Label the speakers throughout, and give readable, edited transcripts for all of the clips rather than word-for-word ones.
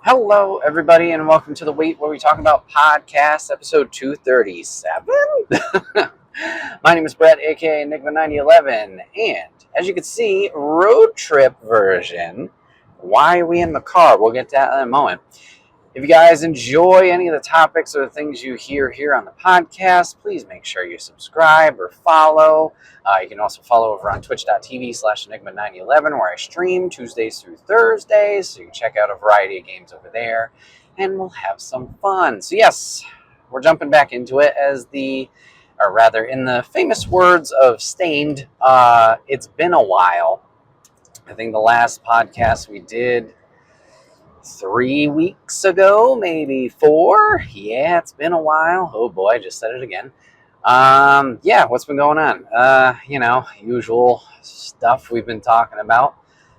Speaker 1: Hello, everybody, and welcome to The Wait Where We Talk About Podcast, episode 237. My name is Bret, aka Enigma 9011, and as you can see, road trip version. Why are we in the car? We'll get to that in a moment. If you guys enjoy any of the topics or the things you hear here on the podcast, please make sure you subscribe or follow. You can also follow over on twitch.tv/Enigma9011, where I stream Tuesdays through Thursdays, so you can check out a variety of games over there, and we'll have some fun. So yes, we're jumping back into it in the famous words of Stained, it's been a while. I think the last podcast we did 3 weeks ago, maybe 4. Yeah, it's been a while. Oh boy, I just said it again. Yeah, what's been going on? Usual stuff we've been talking about.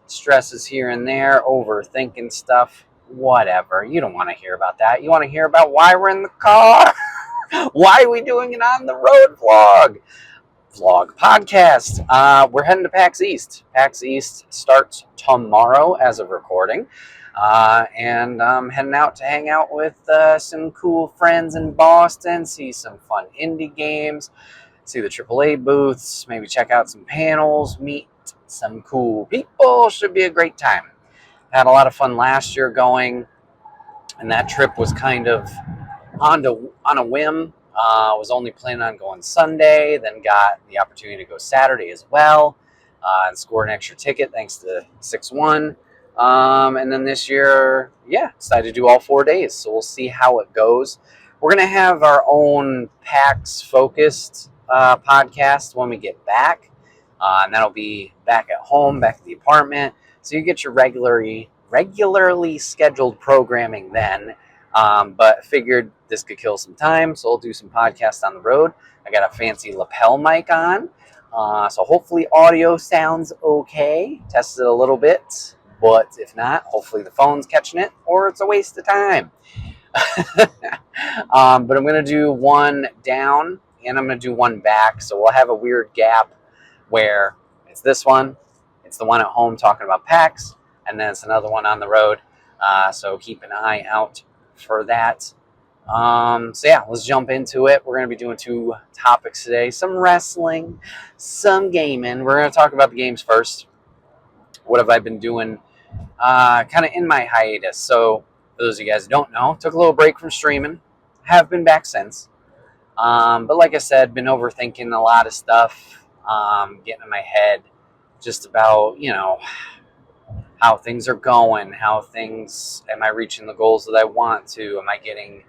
Speaker 1: Stresses here and there, overthinking stuff, whatever. You don't want to hear about that. You want to hear about why we're in the car. Why are we doing it on the road podcast. We're heading to PAX East. PAX East starts tomorrow as of recording. And I'm heading out to hang out with some cool friends in Boston, see some fun indie games, see the AAA booths, maybe check out some panels, meet some cool people. Should be a great time. Had a lot of fun last year going, and that trip was kind of on a whim. Was only planning on going Sunday, then got the opportunity to go Saturday as well, and scored an extra ticket thanks to 6-1. And then this year, decided to do all 4 days. So we'll see how it goes. We're going to have our own PAX-focused podcast when we get back. And that'll be back at home, back at the apartment. So you get your regularly scheduled programming then. But figured this could kill some time, so I'll do some podcasts on the road. I got a fancy lapel mic on, so hopefully audio sounds okay. Tested it a little bit, but if not, hopefully the phone's catching it, or it's a waste of time. But I'm going to do one down, and I'm going to do one back, so we'll have a weird gap where it's this one, it's the one at home talking about PAX, and then it's another one on the road, so keep an eye out for that. Let's jump into it. We're going to be doing 2 topics today. Some wrestling, some gaming. We're going to talk about the games first. What have I been doing kind of in my hiatus? So for those of you guys who don't know, took a little break from streaming. Have been back since. But like I said, been overthinking a lot of stuff, getting in my head just about, how things are going, am I reaching the goals that I want to? Am I getting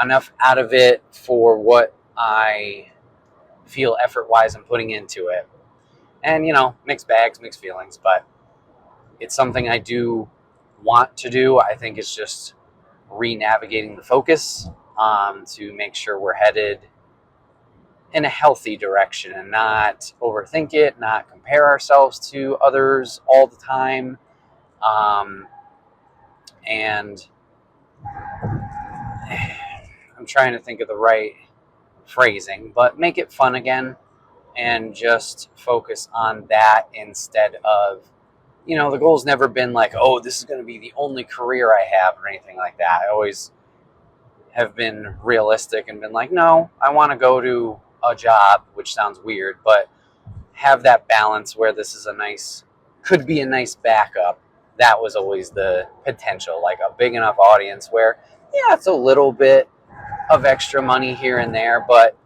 Speaker 1: enough out of it for what I feel effort-wise I'm putting into it? And, mixed bags, mixed feelings, but it's something I do want to do. I think it's just re-navigating the focus to make sure we're headed in a healthy direction and not overthink it, not compare ourselves to others all the time. And I'm trying to think of the right phrasing, but make it fun again and just focus on that instead of, the goal's never been like, oh, this is going to be the only career I have or anything like that. I always have been realistic and been like, no, I want to go to a job, which sounds weird, but have that balance where this is could be a nice backup. That was always the potential, like a big enough audience where, it's a little bit of extra money here and there, but,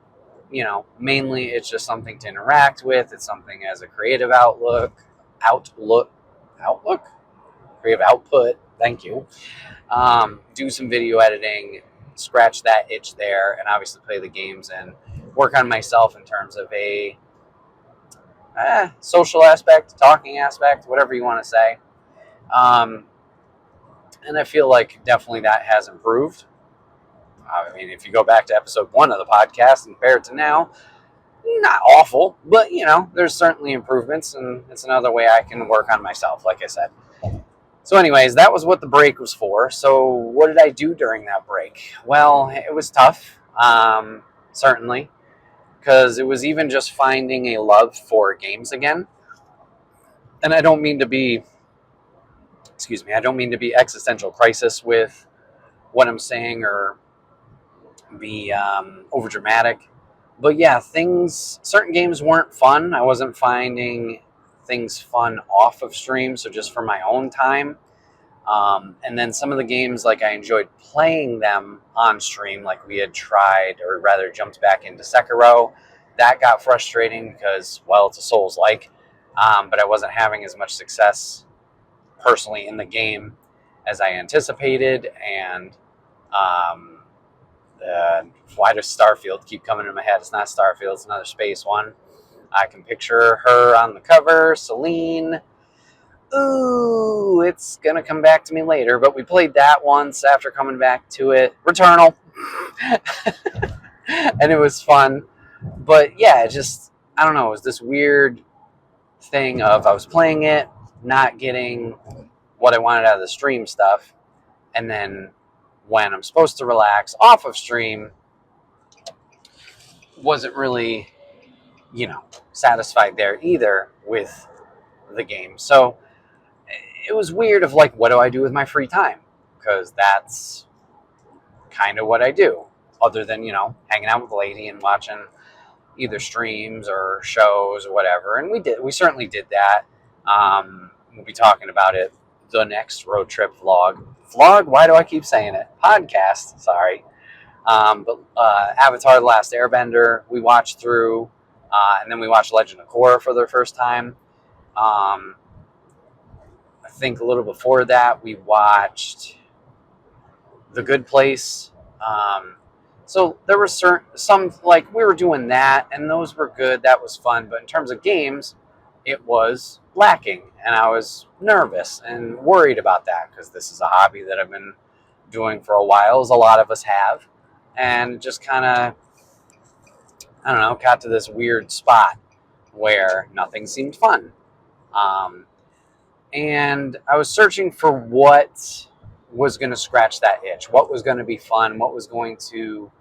Speaker 1: mainly it's just something to interact with. It's something as a creative creative output. Thank you. Do some video editing, scratch that itch there, and obviously play the games and work on myself in terms of a social aspect, talking aspect, whatever you want to say. And I feel like definitely that has improved. I mean, if you go back to episode 1 of the podcast and compare it to now, not awful, but, there's certainly improvements, and it's another way I can work on myself, like I said. So anyways, that was what the break was for. So what did I do during that break? Well, it was tough, certainly, because it was even just finding a love for games again. And I don't mean to be Excuse me, I don't mean to be existential crisis with what I'm saying or be over dramatic, but yeah, certain games weren't fun. I wasn't finding things fun off of stream, so just for my own time. And then some of the games, like I enjoyed playing them on stream, like we had tried, or rather jumped back into Sekiro. That got frustrating because, well, it's a Souls-like, but I wasn't having as much success personally in the game as I anticipated, and um, why does Starfield keep coming in my head? It's not Starfield, it's another space one. I can picture her on the cover, Celine. Ooh, it's gonna come back to me later, but we played that once after coming back to it. Returnal. And it was fun. But yeah, I don't know, it was this weird thing of I was playing it, not getting what I wanted out of the stream stuff, and then when I'm supposed to relax off of stream, wasn't really, satisfied there either with the game. So it was weird of like, what do I do with my free time? Because that's kind of what I do, other than, hanging out with the lady and watching either streams or shows or whatever. And we certainly did that. We'll be talking about it the next road trip vlog. Vlog? Why do I keep saying it? Podcast, sorry. But Avatar: The Last Airbender, we watched through, and then we watched Legend of Korra for the first time. I think a little before that, we watched The Good Place. So there were some, like, we were doing that, and those were good. That was fun. But in terms of games, it was lacking, and I was nervous and worried about that because this is a hobby that I've been doing for a while, as a lot of us have, and just kind of, I don't know, got to this weird spot where nothing seemed fun. And I was searching for what was going to scratch that itch, what was going to be fun, what was going to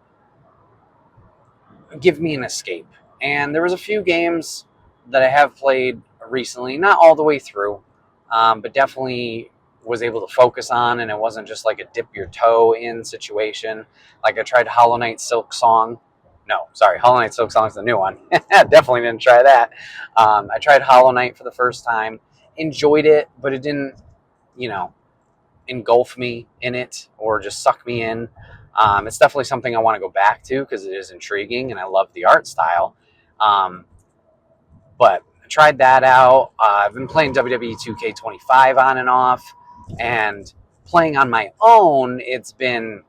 Speaker 1: give me an escape. And there was a few games that I have played recently, not all the way through, but definitely was able to focus on, and it wasn't just like a dip your toe in situation. Like I tried Hollow Knight Silk Song. No, sorry, Hollow Knight Silk Song is the new one. Definitely didn't try that. I tried Hollow Knight for the first time, enjoyed it, but it didn't, engulf me in it or just suck me in. It's definitely something I want to go back to because it is intriguing and I love the art style. But I tried that out. I've been playing WWE 2K25 on and off, and playing on my own, it's been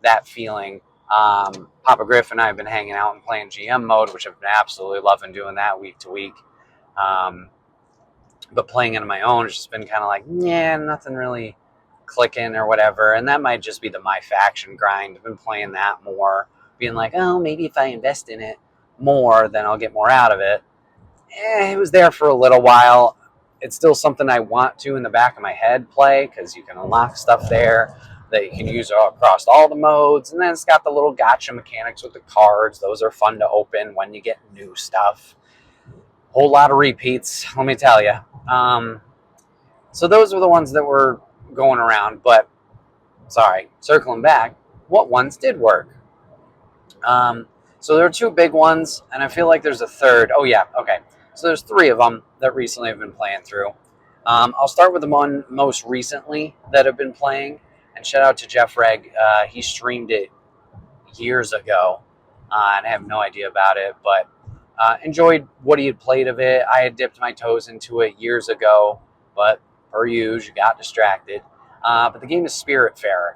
Speaker 1: that feeling. Papa Griff and I have been hanging out and playing GM mode, which I've been absolutely loving doing that week to week. But playing on my own has just been kind of like, nothing really clicking or whatever. And that might just be the My Faction grind. I've been playing that more, being like, oh, maybe if I invest in it more, then I'll get more out of it. It was there for a little while. It's still something I want to, in the back of my head, play, because you can unlock stuff there that you can use across all the modes. And then it's got the little gotcha mechanics with the cards. Those are fun to open when you get new stuff. Whole lot of repeats, let me tell you. So those were the ones that were going around, but sorry, circling back, what ones did work? So there are two big ones, and I feel like there's a third. Oh yeah, okay. So there's three of them that recently I've been playing through. I'll start with the one most recently that I've been playing, and shout out to Jeff Reg. He streamed it years ago, and I have no idea about it, but enjoyed what he had played of it. I had dipped my toes into it years ago, but per usual, got distracted. But the game is Spiritfarer.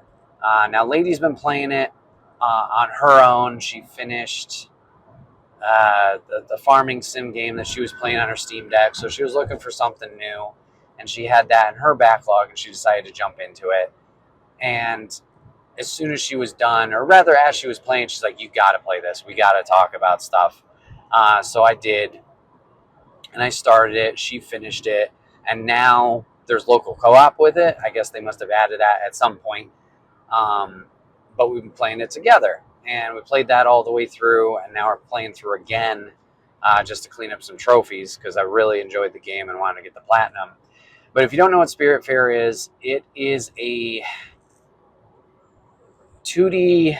Speaker 1: Now, Lady's been playing it on her own. She finished the farming sim game that she was playing on her Steam Deck, so she was looking for something new, and she had that in her backlog, and she decided to jump into it. And as soon as she was done, or rather as she was playing, she's like, you got to play this. We got to talk about stuff. So I did, and I started it. She finished it, and now there's local co-op with it. I guess they must have added that at some point. But we've been playing it together, and we played that all the way through, and now we're playing through again just to clean up some trophies because I really enjoyed the game and wanted to get the platinum. But if you don't know what Spiritfarer is, it is a 2D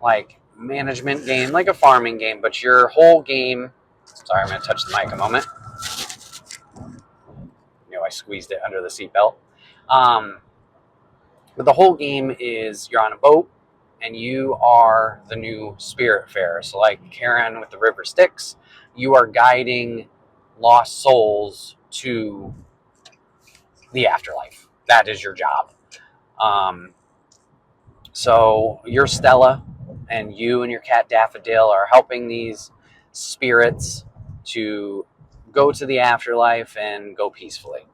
Speaker 1: like management game, like a farming game, but your whole game. Sorry, I'm going to touch the mic a moment. I squeezed it under the seatbelt. But the whole game is you're on a boat and you are the new Spiritfarer. So, like Karen with the River Styx, you are guiding lost souls to the afterlife. That is your job. So you're Stella, and you and your cat Daffodil are helping these spirits to go to the afterlife and go peacefully.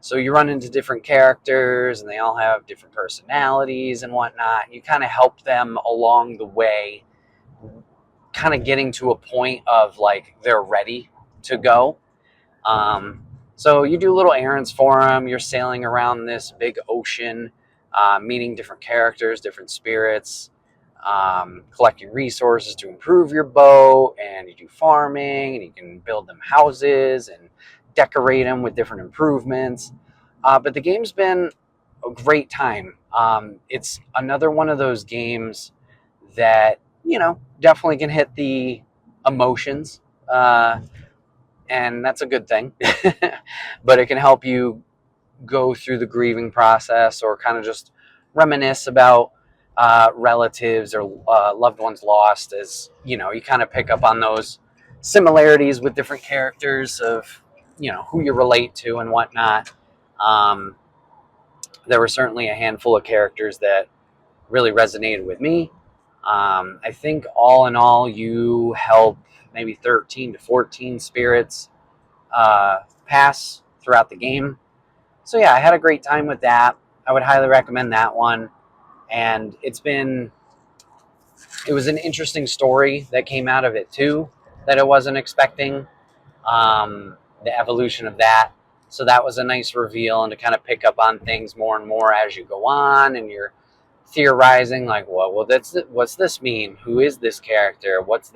Speaker 1: So you run into different characters, and they all have different personalities and whatnot. You kind of help them along the way, kind of getting to a point of like they're ready to go. So you do little errands for them. You're sailing around this big ocean, meeting different characters, different spirits, collecting resources to improve your boat, and you do farming, and you can build them houses and decorate them with different improvements. But the game's been a great time. It's another one of those games that, definitely can hit the emotions, and that's a good thing. But it can help you go through the grieving process or kind of just reminisce about relatives or loved ones lost, as you kind of pick up on those similarities with different characters of who you relate to and whatnot. There were certainly a handful of characters that really resonated with me. I think all in all, you help maybe 13 to 14 spirits pass throughout the game. So yeah, I had a great time with that. I would highly recommend that one. And it was an interesting story that came out of it too, that I wasn't expecting. The evolution of that. So that was a nice reveal, and to kind of pick up on things more and more as you go on, and you're theorizing like, well, what's this mean? Who is this character? What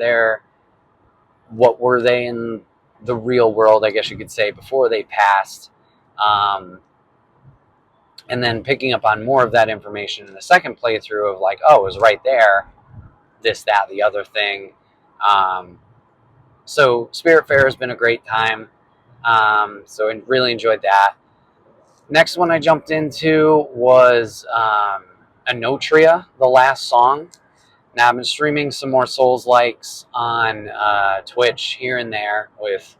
Speaker 1: were they in the real world, I guess you could say, before they passed? And then picking up on more of that information in the second playthrough of like, oh, it was right there, this, that, the other thing. So Spiritfarer has been a great time. So I really enjoyed that. Next one I jumped into was Anotria, the last song. Now I've been streaming some more Souls-likes on Twitch here and there with,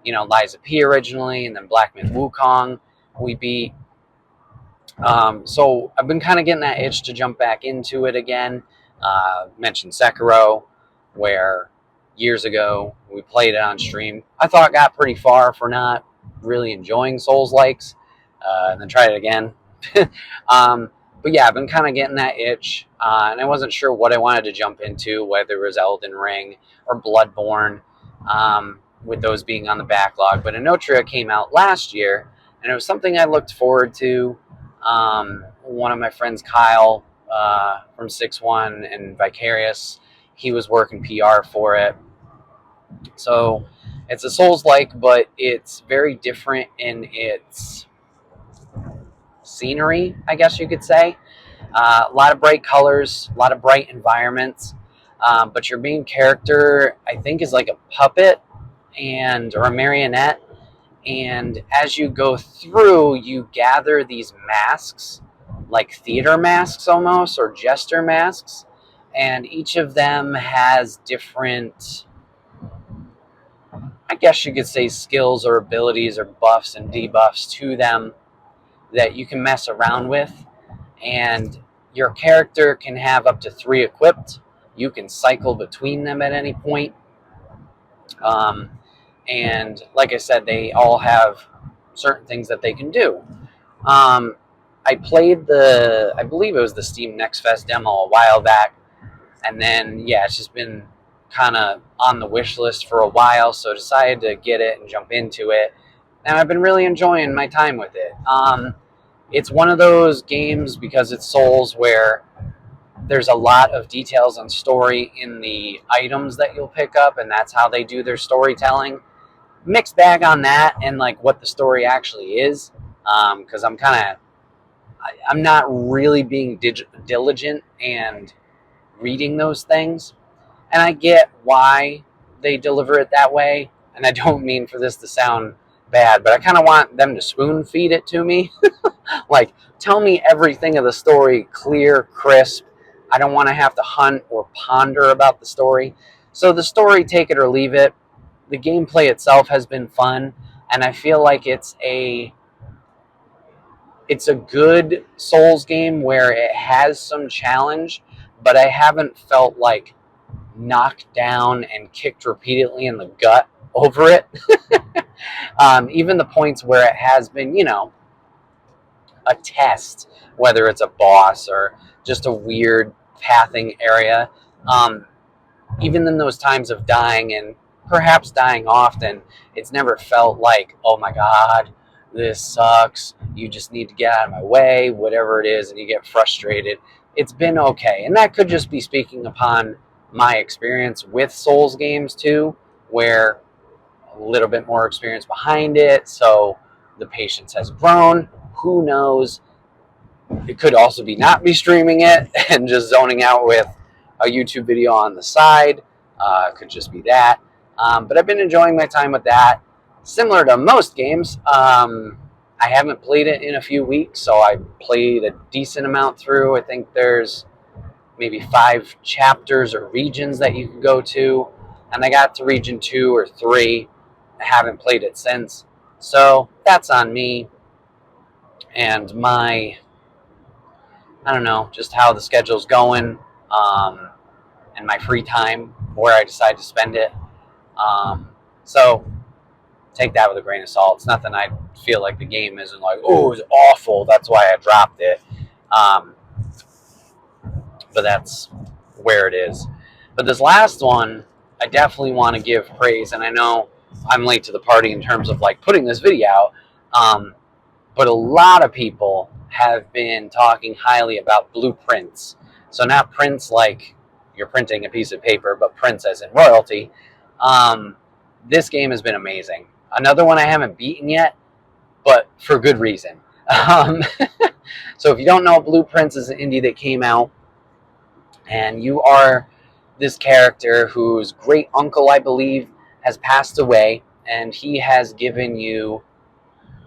Speaker 1: Liza P originally, and then Black Myth Wukong we beat. So I've been kind of getting that itch to jump back into it again. Mentioned Sekiro, where years ago we played it on stream. I thought it got pretty far for not really enjoying Souls-likes, and then tried it again. But yeah, I've been kind of getting that itch, and I wasn't sure what I wanted to jump into, whether it was Elden Ring or Bloodborne, with those being on the backlog. But Anotria came out last year, and it was something I looked forward to. One of my friends, Kyle, from 6-1 and Vicarious, he was working PR for it. So it's a Souls-like, but it's very different in its scenery, I guess you could say. A lot of bright colors, a lot of bright environments, but your main character, I think, is like a puppet or a marionette, and as you go through, you gather these masks, like theater masks almost, or jester masks, and each of them has different, I guess you could say, skills or abilities or buffs and debuffs to them that you can mess around with. And your character can have up to 3 equipped. You can cycle between them at any point. And like I said, they all have certain things that they can do. I played I believe it was the Steam Next Fest demo a while back. And then, yeah, it's just been kind of on the wish list for a while. So I decided to get it and jump into it. And I've been really enjoying my time with it. It's one of those games, because it's Souls, where there's a lot of details on story in the items that you'll pick up, and that's how they do their storytelling. mixed bag on that and like what the story actually is, because I'm not really being diligent and reading those things, and I get why they deliver it that way. And I don't mean for this to sound bad, but I kind of want them to spoon feed it to me. Like, tell me everything of the story clear, crisp. I don't want to have to hunt or ponder about the story. So the story, take it or leave it. The gameplay itself has been fun, and I feel like it's a good Souls game where it has some challenge, but I haven't felt like knocked down and kicked repeatedly in the gut over it. Even the points where it has been, a test, whether it's a boss or just a weird pathing area. Even in those times of dying and perhaps dying often, it's never felt like, oh my God, this sucks. You just need to get out of my way, whatever it is, and you get frustrated. It's been okay. And that could just be speaking upon my experience with Souls games too, where a little bit more experience behind it, so the patience has grown. Who knows? It could also be not be streaming it and just zoning out with a YouTube video on the side. Could just be that. But I've been enjoying my time with that. Similar to most games, I haven't played it in a few weeks, so I played a decent amount through. I think there's maybe 5 chapters or regions that you can go to, and I got to region 2 or 3. I haven't played it since, so that's on me and my, I don't know, just how the schedule's going, um, and my free time, where I decide to spend it. So take that with a grain of salt. It's nothing I feel like the game isn't like, oh, it's awful, that's why I dropped it. Um, but that's where it is. But this last one, I definitely want to give praise, and I know I'm late to the party in terms of like putting this video out, but a lot of people have been talking highly about blueprints. So not prints like you're printing a piece of paper, but prints as in royalty. This game has been amazing. Another one I haven't beaten yet, but for good reason. So if you don't know, Blueprints is an indie that came out, and you are this character whose great uncle, I believe, has passed away, and he has given you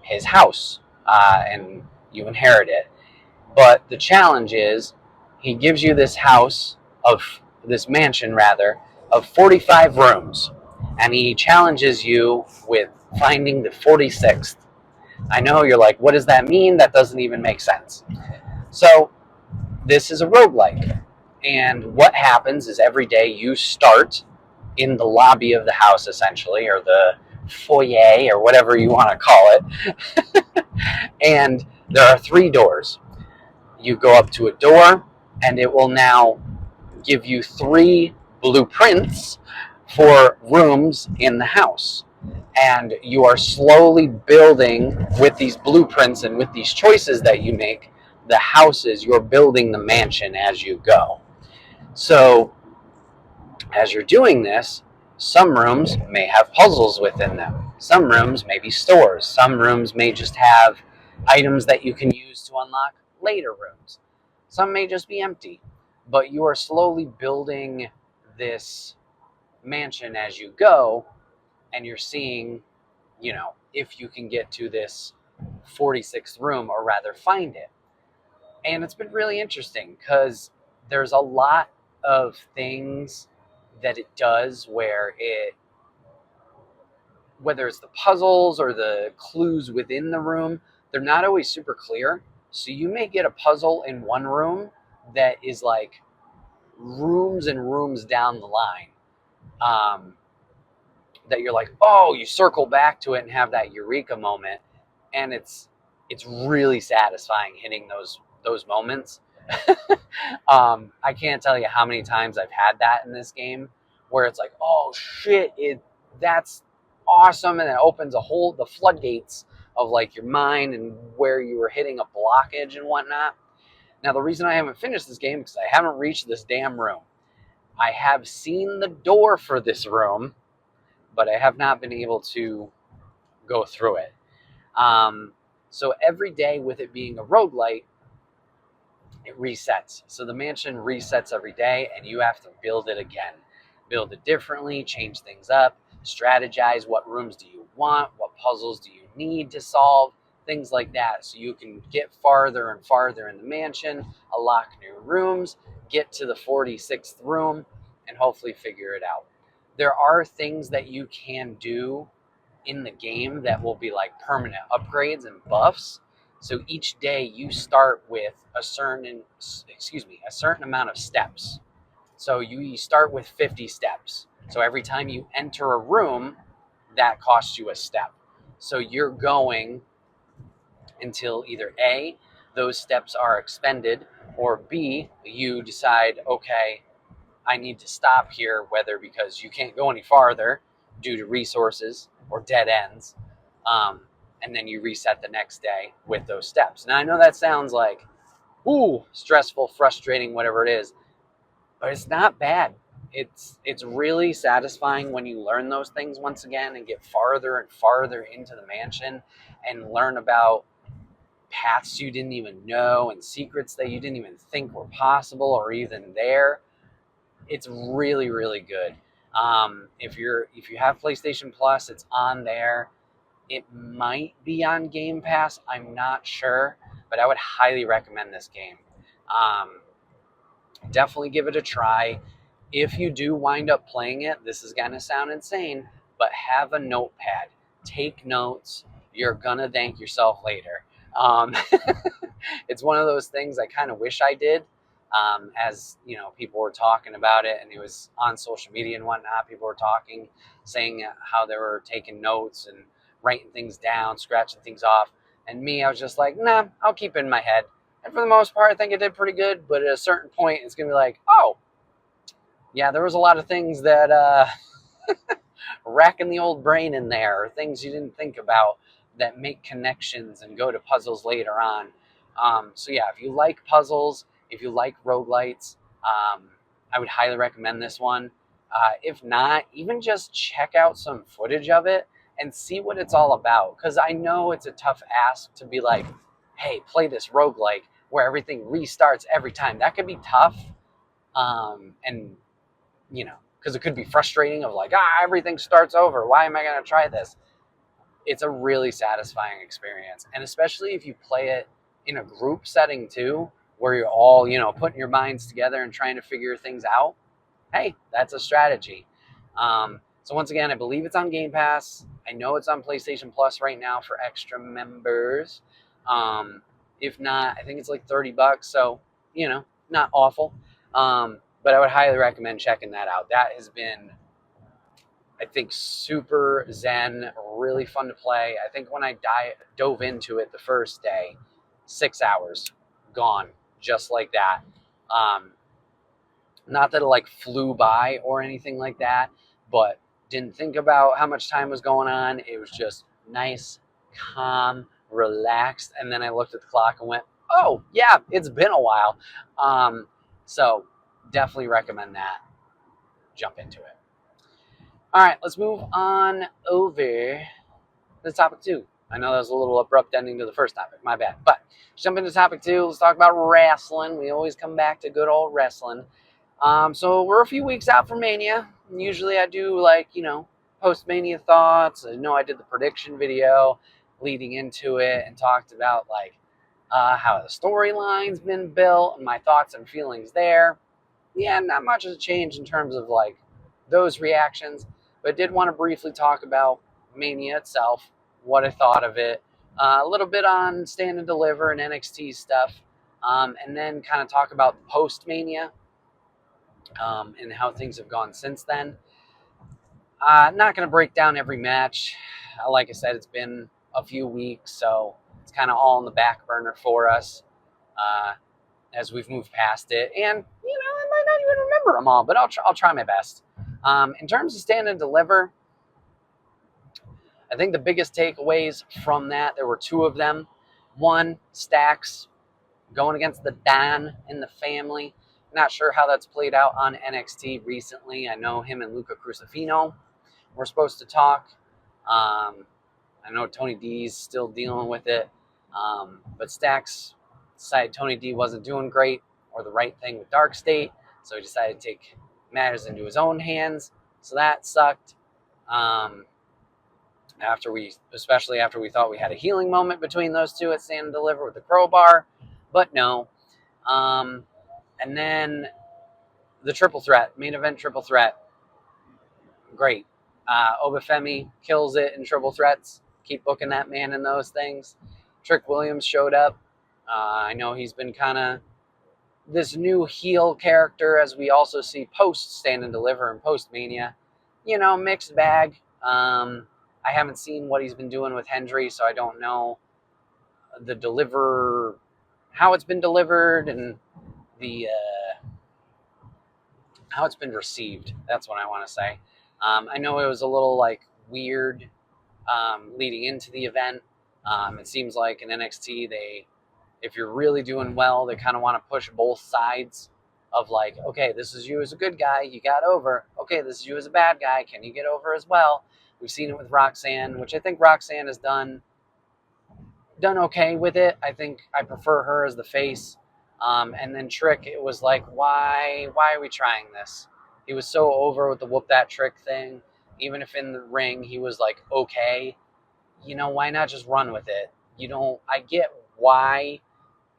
Speaker 1: his house, and you inherit it. But the challenge is, he gives you this house of this mansion, rather, of 45 rooms, and he challenges you with finding the 46th. I know you're like, what does that mean? That doesn't even make sense. So this is a roguelike. And what happens is every day you start in the lobby of the house, essentially, or the foyer, or whatever you want to call it. And there are 3 doors. You go up to a door, and it will now give you 3 blueprints for rooms in the house. And you are slowly building with these blueprints and with these choices that you make the houses. You're building the mansion as you go. So as you're doing this, some rooms may have puzzles within them. Some rooms may be stores. Some rooms may just have items that you can use to unlock later rooms. Some may just be empty. But you are slowly building this mansion as you go, and you're seeing, if you can get to this 46th room, or rather find it. And it's been really interesting because there's a lot of things that it does where whether it's the puzzles or the clues within the room, they're not always super clear. So you may get a puzzle in one room that is like rooms and rooms down the line. That you're like, oh, you circle back to it and have that eureka moment, and it's really satisfying hitting those moments. I can't tell you how many times I've had that in this game, where it's like, oh shit, that's awesome, and it opens the floodgates of like your mind and where you were hitting a blockage and whatnot. Now the reason I haven't finished this game is because I haven't reached this damn room. I have seen the door for this room, but I have not been able to go through it. So every day, with it being a roguelite, it resets. So the mansion resets every day, and you have to build it again. Build it differently, change things up, strategize what rooms do you want, what puzzles do you need to solve, things like that. So you can get farther and farther in the mansion, unlock new rooms, get to the 46th room, and hopefully figure it out. There are things that you can do in the game that will be like permanent upgrades and buffs. So each day you start with a certain amount of steps. So you start with 50 steps. So every time you enter a room, that costs you a step. So you're going until either A, those steps are expended, or B, you decide, okay, I need to stop here, whether because you can't go any farther due to resources or dead ends, and then you reset the next day with those steps. Now, I know that sounds like, ooh, stressful, frustrating, whatever it is, but it's not bad. It's really satisfying when you learn those things once again and get farther and farther into the mansion and learn about paths you didn't even know and secrets that you didn't even think were possible or even there. It's really, really good. If you have PlayStation Plus, it's on there. It might be on Game Pass. I'm not sure, but I would highly recommend this game. Definitely give it a try. If you do wind up playing it, this is gonna sound insane, but have a notepad. Take notes. You're gonna thank yourself later. Um, it's one of those things I kind of wish I did. As you know, people were talking about it, and it was on social media and whatnot. People were talking, saying how they were taking notes and writing things down, scratching things off. And me, I was just like, nah, I'll keep it in my head. And for the most part, I think it did pretty good. But at a certain point, it's gonna be like, oh, yeah, there was a lot of things that racking the old brain in there, or things you didn't think about that make connections and go to puzzles later on. So yeah, if you like puzzles, if you like roguelites, I would highly recommend this one. If not, even just check out some footage of it and see what it's all about. Because I know it's a tough ask to be like, hey, play this roguelike where everything restarts every time. That could be tough. And you know, because it could be frustrating of like, everything starts over. Why am I going to try this? It's a really satisfying experience. And especially if you play it in a group setting too, where you're all, putting your minds together and trying to figure things out. Hey, that's a strategy. So once again, I believe it's on Game Pass. I know it's on PlayStation Plus right now for extra members. If not, I think it's like $30. So, not awful. But I would highly recommend checking that out. That has been, I think, super zen, really fun to play. I think when I dove into it the first day, 6 hours gone, just like that. Not that it like flew by or anything like that, but didn't think about how much time was going on. It was just nice, calm, relaxed. And then I looked at the clock and went, oh, yeah, it's been a while. So definitely recommend that. Jump into it. All right, let's move on over to topic 2. I know that was a little abrupt ending to the first topic. My bad. But jump into topic 2. Let's talk about wrestling. We always come back to good old wrestling. So we're a few weeks out from Mania. Usually I do post-Mania thoughts. I know I did the prediction video leading into it and talked about how the storyline's been built and my thoughts and feelings there. Yeah, not much has changed in terms of those reactions, but I did want to briefly talk about Mania itself, what I thought of it, a little bit on Stand and Deliver and NXT stuff, and then kind of talk about post-Mania and how things have gone since then. Not going to break down every match. Like I said, it's been a few weeks, so it's kind of all in the back burner for us as we've moved past it. And, I might not even remember them all, but I'll try my best. In terms of Stand and Deliver, I think the biggest takeaways from that, there were 2 of them. One, Stacks going against the Don and the family. Not sure how that's played out on NXT recently. I know him and Luca Crucifino were supposed to talk. I know Tony D's still dealing with it, but Stacks decided Tony D wasn't doing great or the right thing with Dark State, so he decided to take matters into his own hands. So that sucked. Especially after we thought we had a healing moment between those two at Stand and Deliver with the crowbar, but no. And then the triple threat, main event triple threat, great. Obafemi kills it in triple threats. Keep booking that man in those things. Trick Williams showed up. I know he's been kind of this new heel character, as we also see post Stand and Deliver and post Mania. Mixed bag. I haven't seen what he's been doing with Hendry, so I don't know how it's been delivered and the how it's been received. That's what I want to say. I know it was a little weird leading into the event. It seems like in NXT, if you're really doing well, they kind of want to push both sides of okay, this is you as a good guy, you got over. Okay, this is you as a bad guy, can you get over as well? We've seen it with Roxanne, which I think Roxanne has done okay with it. I think I prefer her as the face. And then Trick, it was why are we trying this? He was so over with the whoop that Trick thing. Even if in the ring he was okay, why not just run with it? I get why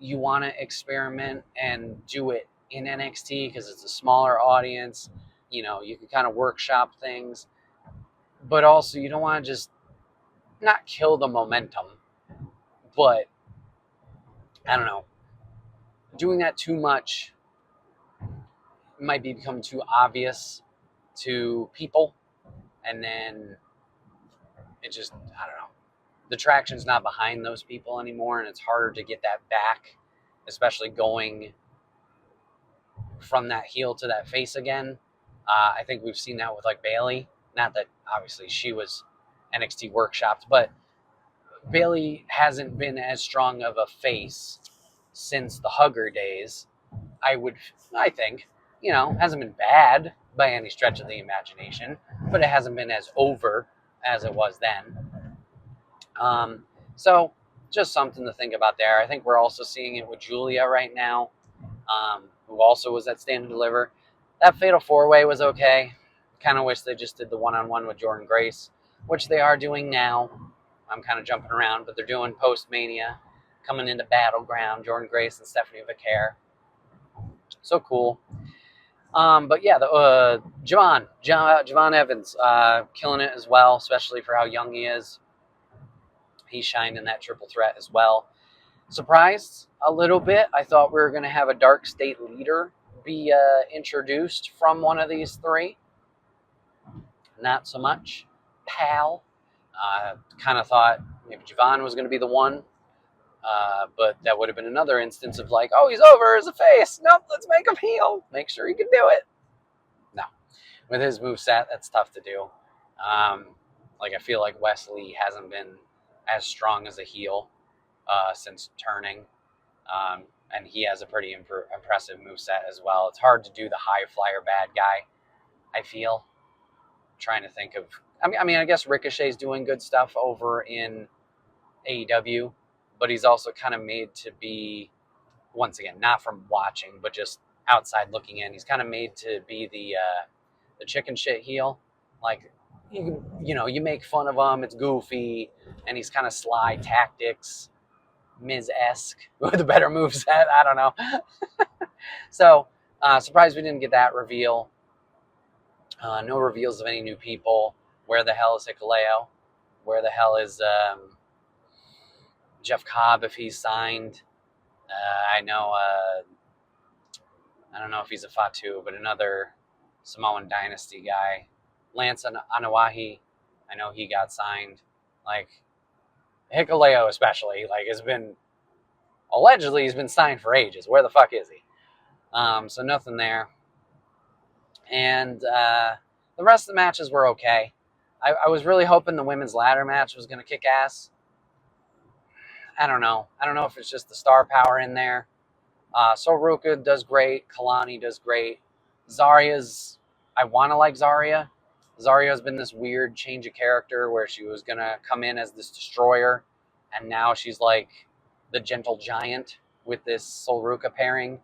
Speaker 1: you want to experiment and do it in NXT because it's a smaller audience. You can kind of workshop things, but also you don't want to just not kill the momentum, but I don't know. Doing that too much might become too obvious to people, and then it just, I don't know. The traction's not behind those people anymore, and it's harder to get that back, especially going from that heel to that face again. I think we've seen that with Bayley. Not that obviously she was NXT workshopped, but Bayley hasn't been as strong of a face since the Hugger days. I think, hasn't been bad by any stretch of the imagination, but it hasn't been as over as it was then. So just something to think about there. I think we're also seeing it with Julia right now, who also was at Stand and Deliver. That Fatal 4-Way was okay. Kind of wish they just did the one-on-one with Jordynne Grace, which they are doing now. I'm kind of jumping around, but they're doing post-Mania, coming into Battleground, Jordynne Grace and Stephanie Vaquer. So cool. But yeah, Javon Evans, killing it as well, especially for how young he is. He shined in that triple threat as well. Surprised a little bit. I thought we were going to have a Dark State leader be introduced from one of these three. Not so much. Pal. Kind of thought maybe Javon was going to be the one. But that would have been another instance of oh, he's over as a face. Nope, let's make him heel. Make sure he can do it. No. With his moveset, that's tough to do. I feel like Wesley hasn't been as strong as a heel since turning. And he has a pretty impressive moveset as well. It's hard to do the high flyer bad guy, I feel. I'm trying to think of... I guess Ricochet's doing good stuff over in AEW, but he's also kind of made to be, once again, not from watching, but just outside looking in, he's kind of made to be the chicken shit heel. You make fun of him, it's goofy, and he's kind of sly tactics, Miz-esque, with a better moveset, I don't know. So, surprised we didn't get that reveal. No reveals of any new people. Where the hell is Hikuleo? Where the hell is Jeff Cobb if he's signed? I don't know if he's a Fatu, but another Samoan Dynasty guy. Lance Anawahi, I know he got signed. Hikuleo especially, allegedly he's been signed for ages. Where the fuck is he? So nothing there. And the rest of the matches were okay. I was really hoping the women's ladder match was going to kick ass. I don't know. I don't know if it's just the star power in there. Soruka does great. Kalani does great. I want to like Zarya. Zario's been this weird change of character where she was going to come in as this destroyer, and now she's like the gentle giant with this Sol Ruca pairing.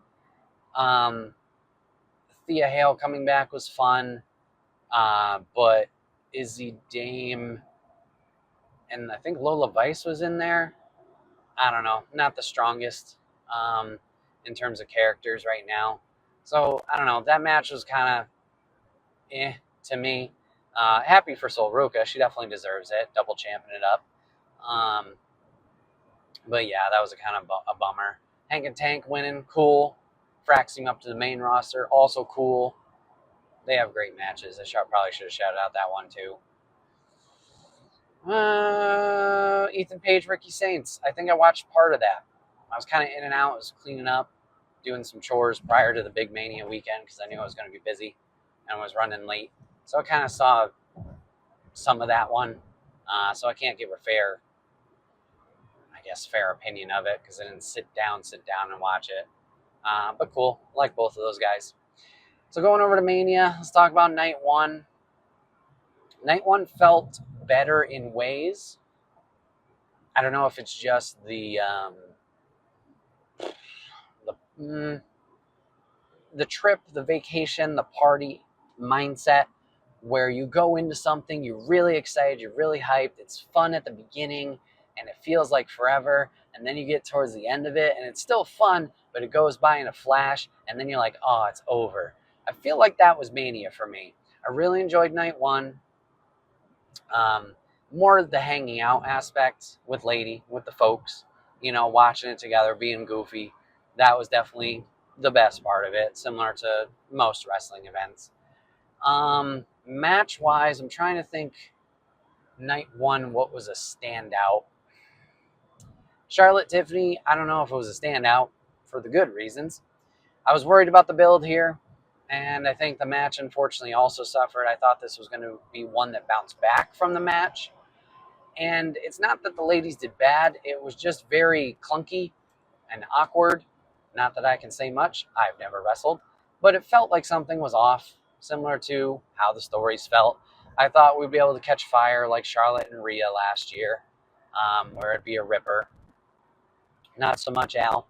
Speaker 1: Thea Hale coming back was fun, but Izzy Dame and I think Lola Vice was in there. I don't know, not the strongest in terms of characters right now. So I don't know. That match was kind of to me. Happy for Sol Ruca. She definitely deserves it. Double champing it up. But yeah, that was a kind of a bummer. Hank and Tank winning, cool. Fraxing up to the main roster, also cool. They have great matches. I probably should have shouted out that one too. Ethan Page, Ricky Saints. I think I watched part of that. I was kind of in and out. I was cleaning up, doing some chores prior to the big Mania weekend because I knew I was going to be busy and was running late. So I kind of saw some of that one. So I can't give a fair opinion of it because I didn't sit down and watch it. But cool. I like both of those guys. So going over to Mania, let's talk about night one. Night one felt better in ways. I don't know if it's just the trip, the vacation, the party mindset, where you go into something, you're really excited, you're really hyped, it's fun at the beginning, and it feels like forever, and then you get towards the end of it, and it's still fun, but it goes by in a flash, and then you're like, oh, it's over. I feel like that was Mania for me. I really enjoyed night one. More of the hanging out aspect with Lady, with the folks, watching it together, being goofy. That was definitely the best part of it, similar to most wrestling events. Match-wise, I'm trying to think night one, what was a standout? Charlotte Tiffany, I don't know if it was a standout for the good reasons. I was worried about the build here, and I think the match unfortunately also suffered. I thought this was going to be one that bounced back from the match. And it's not that the ladies did bad. It was just very clunky and awkward. Not that I can say much. I've never wrestled. But it felt like something was off, similar to how the stories felt. I thought we'd be able to catch fire like Charlotte and Rhea last year, where it'd be a ripper. Not so much Al.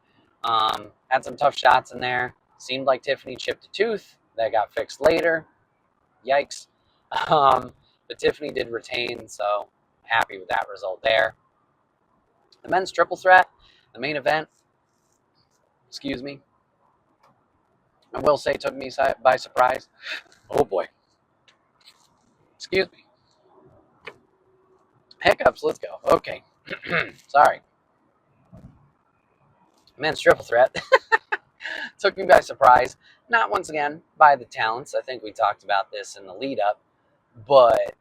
Speaker 1: Had some tough shots in there. Seemed like Tiffany chipped a tooth. That got fixed later. Yikes. But Tiffany did retain, so happy with that result there. The men's triple threat, the main event, I will say took me by surprise. Oh boy. Excuse me. Hiccups, let's go. Okay. Sorry. Men's triple threat took me by surprise. Not once again by the talents. I think we talked about this in the lead up, but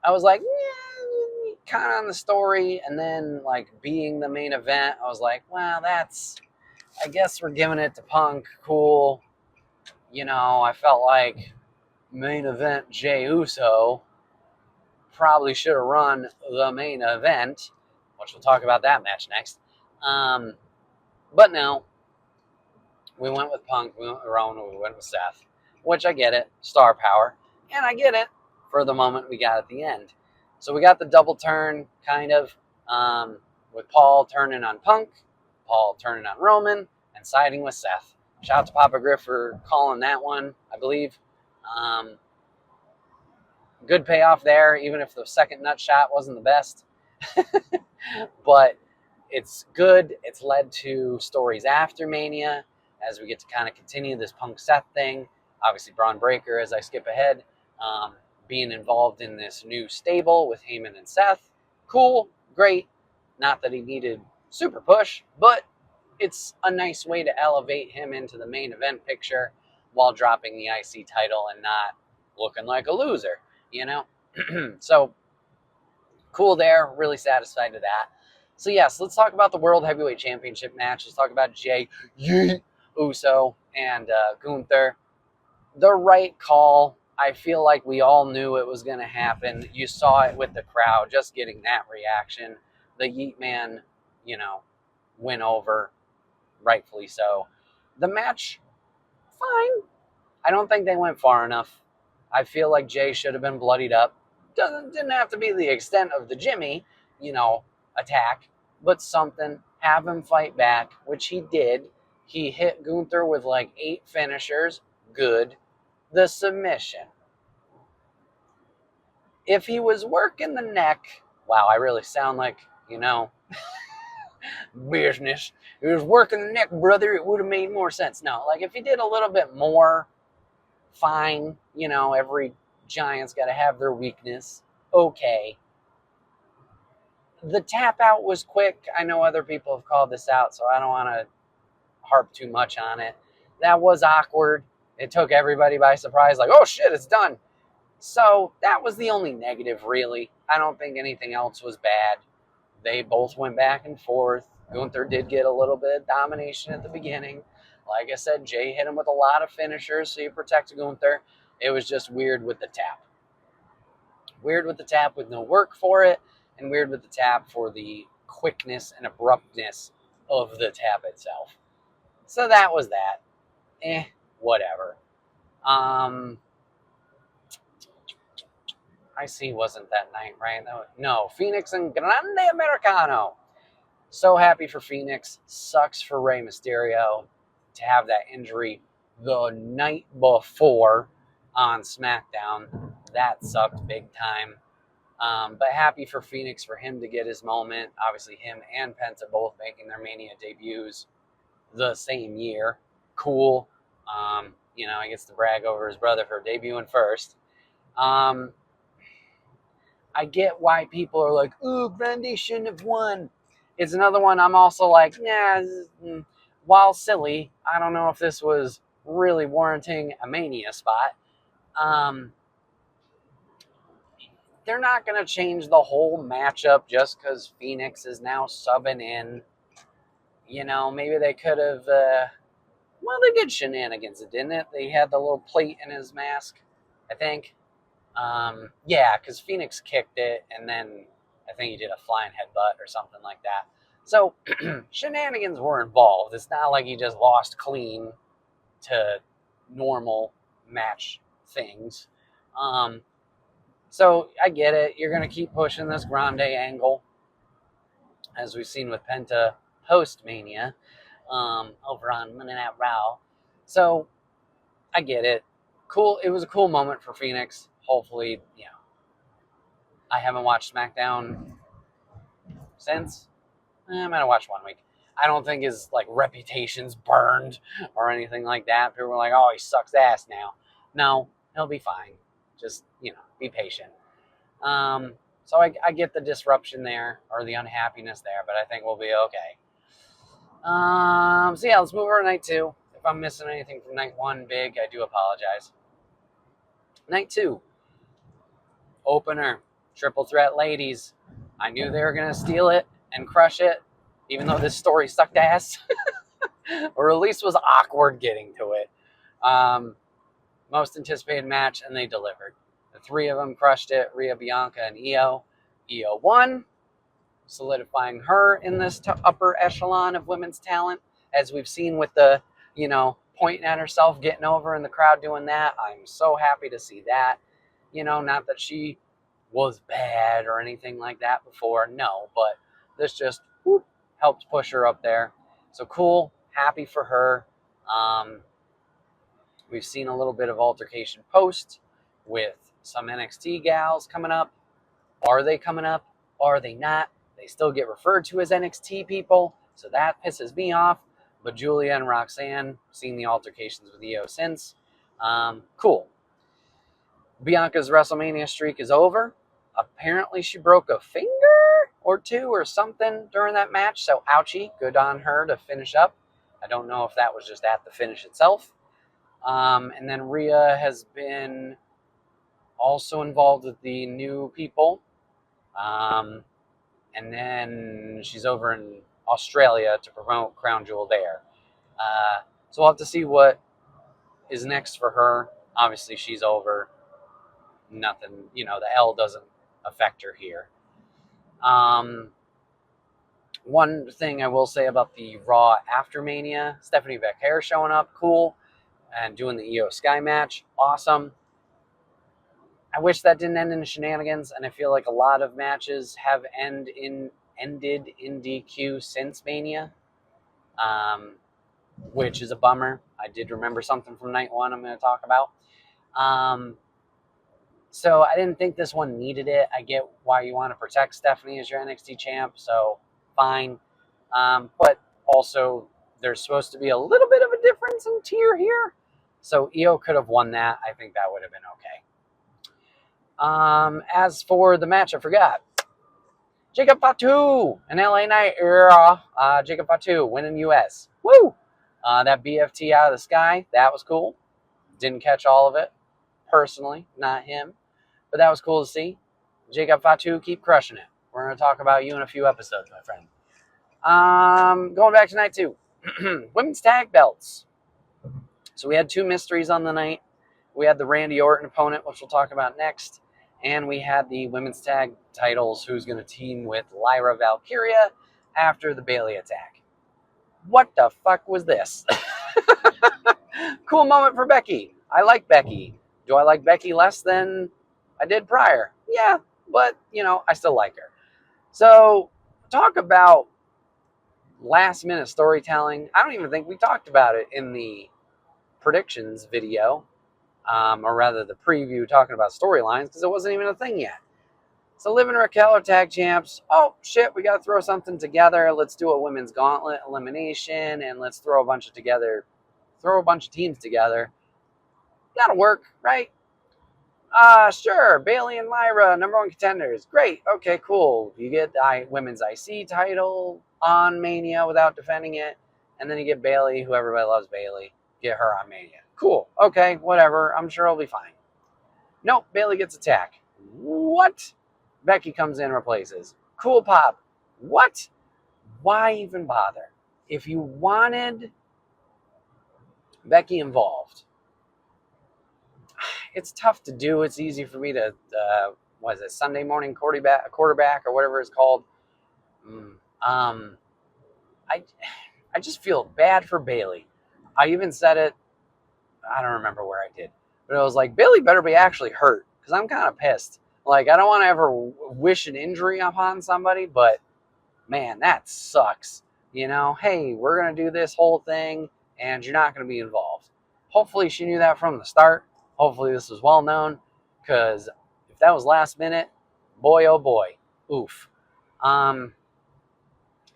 Speaker 1: I was like, yeah, kind of on the story, and then like being the main event, I was like, well, I guess we're giving it to Punk. Cool. I felt like main event Jey Uso probably should have run the main event, which we'll talk about that match next. But no, we went with Punk, we went with Rowan, we went with Seth, which I get it, star power, and I get it for the moment we got at the end. So we got the double turn, kind of, with Paul turning on Punk, Paul turning on Roman, and siding with Seth. Shout out to Papa Griff for calling that one, I believe. Good payoff there, even if the second nut shot wasn't the best. But it's good. It's led to stories after Mania as we get to kind of continue this Punk Seth thing. Obviously, Braun Breaker, as I skip ahead, being involved in this new stable with Heyman and Seth. Cool, great. Not that he needed super push, but it's a nice way to elevate him into the main event picture while dropping the IC title and not looking like a loser, So, cool there. Really satisfied with that. So, yes, let's talk about the World Heavyweight Championship match. Let's talk about Jey Uso and Gunther. The right call. I feel like we all knew it was going to happen. You saw it with the crowd, just getting that reaction. The Yeet Man, went over, rightfully so. The match, fine. I don't think they went far enough. I feel like Jay should have been bloodied up. Didn't have to be the extent of the Jimmy, attack, but something. Have him fight back, which he did. He hit Gunther with like 8 finishers. Good. The submission. If he was working the neck, wow, I really sound like, business. If he was working the neck, brother, it would have made more sense. No, like if he did a little bit more, fine. Every Giant's got to have their weakness. Okay. The tap out was quick. I know other people have called this out, so I don't want to harp too much on it. That was awkward. It took everybody by surprise, like, oh shit, it's done. So that was the only negative, really. I don't think anything else was bad. They both went back and forth. Gunther did get a little bit of domination at the beginning. Like I said, Jay hit him with a lot of finishers, so you protect Gunther. It was just weird with the tap. Weird with the tap with no work for it, and weird with the tap for the quickness and abruptness of the tap itself. So that was that. Whatever. I see wasn't that night, right? No, Phoenix and Grande Americano. So happy for Phoenix. Sucks for Rey Mysterio to have that injury the night before on SmackDown. That sucked big time. But happy for Phoenix for him to get his moment. Obviously, him and Penta both making their Mania debuts the same year. Cool. He gets to brag over his brother for debuting first. I get why people are like, ooh, Grande shouldn't have won. It's another one I'm also like, while silly, I don't know if this was really warranting a Mania spot. They're not going to change the whole matchup just because Phoenix is now subbing in. Maybe they could have, they did shenanigans, didn't it? They had the little plate in his mask, I think. Because Phoenix kicked it, and then I think he did a flying headbutt or something like that. So shenanigans were involved. It's not like he just lost clean to normal match things. So I get it. You're going to keep pushing this Grande angle, as we've seen with Penta post-Mania over on Monday Night Raw. So I get it. Cool. It was a cool moment for Phoenix. Hopefully, I haven't watched SmackDown since. I might have watched 1 week. I don't think his reputation's burned or anything like that. People were like, oh, he sucks ass now. No, he'll be fine. Just, be patient. So I get the disruption there or the unhappiness there, but I think we'll be okay. So yeah, let's move over to night 2. If I'm missing anything from night 1 big, I do apologize. Night 2. Opener. Triple threat ladies. I knew they were going to steal it and crush it, even though this story sucked ass. Or at least was awkward getting to it. Most anticipated match, and they delivered. The 3 of them crushed it. Rhea, Bianca, and Io. Io won, solidifying her in this upper echelon of women's talent, as we've seen with the, pointing at herself, getting over in the crowd doing that. I'm so happy to see that. Not that she was bad or anything like that before. No, but this just helped push her up there. So cool. Happy for her. We've seen a little bit of altercation post with some NXT gals coming up. Are they coming up? Are they not? They still get referred to as NXT people, so that pisses me off. But Julia and Roxanne, seen the altercations with Io since. Cool. Bianca's WrestleMania streak is over. Apparently she broke a finger or 2 or something during that match, so ouchie. Good on her to finish up. I don't know if that was just at the finish itself. And then Rhea has been also involved with the new people. And then she's over in Australia to promote Crown Jewel there. So we'll have to see what is next for her. Obviously, she's over. Nothing, the L doesn't affect her here. One thing I will say about the Raw after Mania, Stephanie Becker showing up, cool, and doing the Io Sky match, awesome. I wish that didn't end in shenanigans, and I feel like a lot of matches have ended in DQ since Mania, which is a bummer. I did remember something from night one I'm going to talk about. So I didn't think this one needed it. I get why you want to protect Stephanie as your NXT champ, so fine. But also, there's supposed to be a little bit of a difference in tier here. So Io could have won that. I think that would have been okay. As for the match, I forgot. Jacob Fatu, an LA Knight era. Jacob Fatu winning US. Woo! That BFT out of the sky, that was cool. Didn't catch all of it, personally, not him. But that was cool to see. Jacob Fatu, keep crushing it. We're going to talk about you in a few episodes, my friend. Going back to night 2. Women's tag belts. So we had 2 mysteries on the night. We had the Randy Orton opponent, which we'll talk about next. And we had the women's tag titles, who's going to team with Lyra Valkyria after the Bayley attack. What the fuck was this? Cool moment for Becky. I like Becky. Do I like Becky less than I did prior? Yeah, but, I still like her. So, talk about last-minute storytelling. I don't even think we talked about it in the predictions video, or rather the preview talking about storylines, because it wasn't even a thing yet. So Liv and Raquel are tag champs. Oh, shit, we got to throw something together. Let's do a women's gauntlet elimination, and let's throw a bunch of teams together. That'll work, right? Sure, Bayley and Lyra, #1 contenders. Great, okay, cool. You get the women's IC title on Mania without defending it, and then you get Bayley, who everybody loves Bayley, get her on Mania. Cool, okay, whatever, I'm sure it'll be fine. Nope, Bayley gets attacked. What? Becky comes in and replaces. Cool pop. What? Why even bother? If you wanted Becky involved, it's tough to do. It's easy for me to, Sunday morning quarterback or whatever it's called. I just feel bad for Bayley. I even said it, I don't remember where I did, but it was like, Bayley better be actually hurt, because I'm kind of pissed. Like, I don't want to ever wish an injury upon somebody, but man, that sucks. Hey, we're going to do this whole thing, and you're not going to be involved. Hopefully she knew that from the start. Hopefully this was well known, because if that was last minute, boy, oh boy, oof. And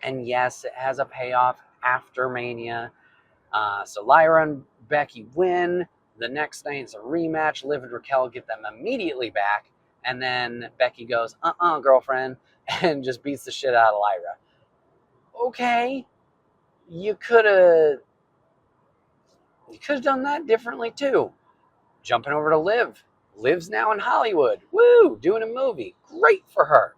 Speaker 1: yes, it has a payoff after Mania. So Lyra and Becky win. The next night it's a rematch. Liv and Raquel get them immediately back. And then Becky goes, girlfriend, and just beats the shit out of Lyra. Okay, you could have done that differently too. Jumping over to Liv. Liv's now in Hollywood. Woo, doing a movie. Great for her.